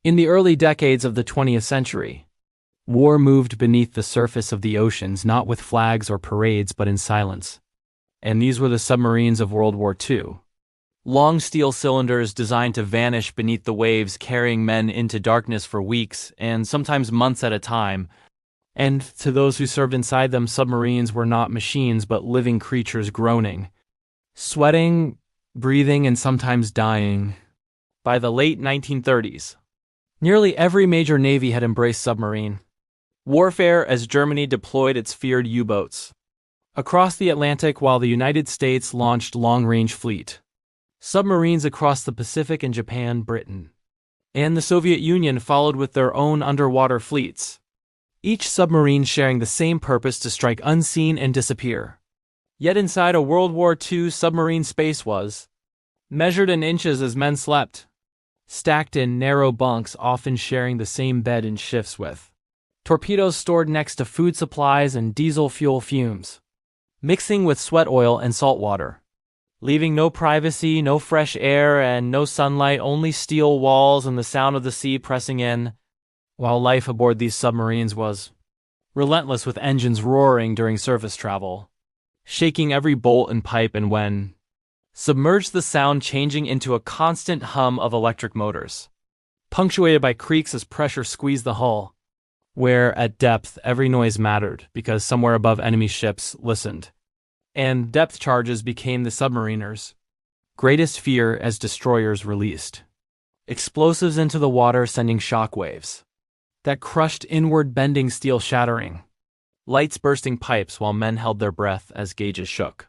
In the early decades of the 20th century, war moved beneath the surface of the oceans not with flags or parades but in silence. And these were the submarines of World War II. Long steel cylinders designed to vanish beneath the waves, carrying men into darkness for weeks and sometimes months at a time. And to those who served inside them, submarines were not machines but living creatures groaning, sweating, breathing, and sometimes dying. By the late 1930s, nearly every major navy had embraced submarine warfare as Germany deployed its feared U-boats across the Atlantic while the United States launched long-range fleet submarines across the Pacific, and Japan, Britain, and the Soviet Union followed with their own underwater fleets, each submarine sharing the same purpose: to strike unseen and disappear. Yet inside a World War II submarine space was measured in inches as men slept, stacked in narrow bunks, often sharing the same bed in shifts, with torpedoes stored next to food supplies and diesel fuel fumes, mixing with sweat oil and salt water, leaving no privacy, no fresh air, and no sunlight, only steel walls and the sound of the sea pressing in, while life aboard these submarines was relentless, with engines roaring during surface travel, shaking every bolt and pipe, and when submerged, the sound changing into a constant hum of electric motors, punctuated by creaks as pressure squeezed the hull, where at depth every noise mattered because somewhere above enemy ships listened. And depth charges became the submariners' greatest fear as destroyers released explosives into the water, sending shock waves that crushed inward, bending steel, shattering lights, bursting pipes, while men held their breath as gauges shook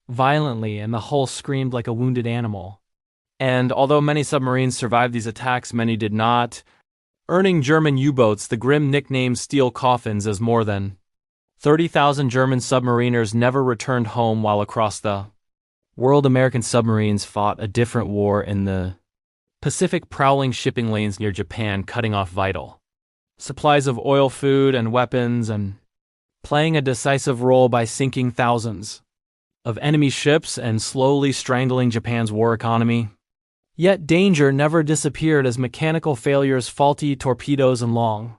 violently and the hull screamed like a wounded animal. And although many submarines survived these attacks, many did not, earning German U-boats the grim nickname steel coffins, as more than 30,000 German submariners never returned home while across the world. American submarines fought a different war in the Pacific, prowling shipping lanes near Japan, cutting off vital supplies of oil, food, and weapons, and playing a decisive role by sinking thousands of enemy ships and slowly strangling Japan's war economy. Yet danger never disappeared as mechanical failures, faulty torpedoes, and long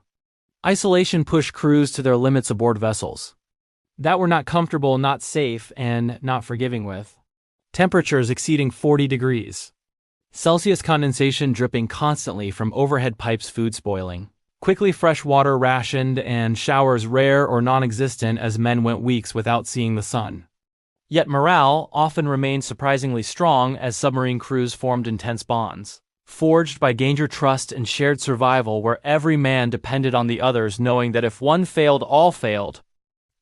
isolation pushed crews to their limits aboard vessels that were not comfortable, not safe, and not forgiving, with temperatures exceeding 40 degrees Celsius, condensation dripping constantly from overhead pipes, food spoiling quickly, fresh water rationed, and showers rare or non-existent as men went weeks without seeing the sun. Yet morale often remained surprisingly strong as submarine crews formed intense bonds, forged by danger, trust, and shared survival, where every man depended on the others, knowing that if one failed, all failed.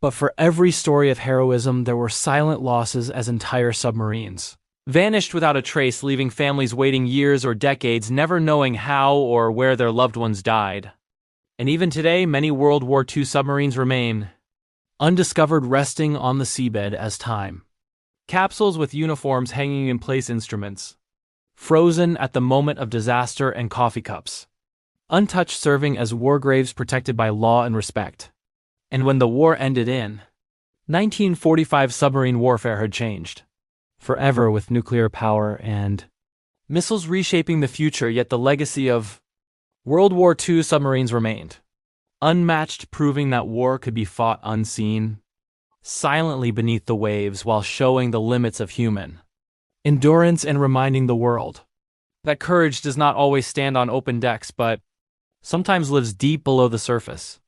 But for every story of heroism, there were silent losses as entire submarines vanished without a trace, leaving families waiting years or decades, never knowing how or where their loved ones died. And even today, many World War II submarines remain undiscovered, resting on the seabed as time capsules, with uniforms hanging in place, instruments frozen at the moment of disaster, and coffee cups untouched, serving as war graves protected by law and respect. And when the war ended in 1945, submarine warfare had changed forever, with nuclear power and missiles reshaping the future. Yet the legacy of World War II submarines remained unmatched, proving that war could be fought unseen, silently beneath the waves, while showing the limits of human endurance and reminding the world that courage does not always stand on open decks but sometimes lives deep below the surface,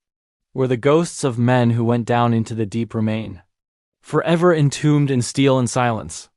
where the ghosts of men who went down into the deep remain, forever entombed in steel and silence.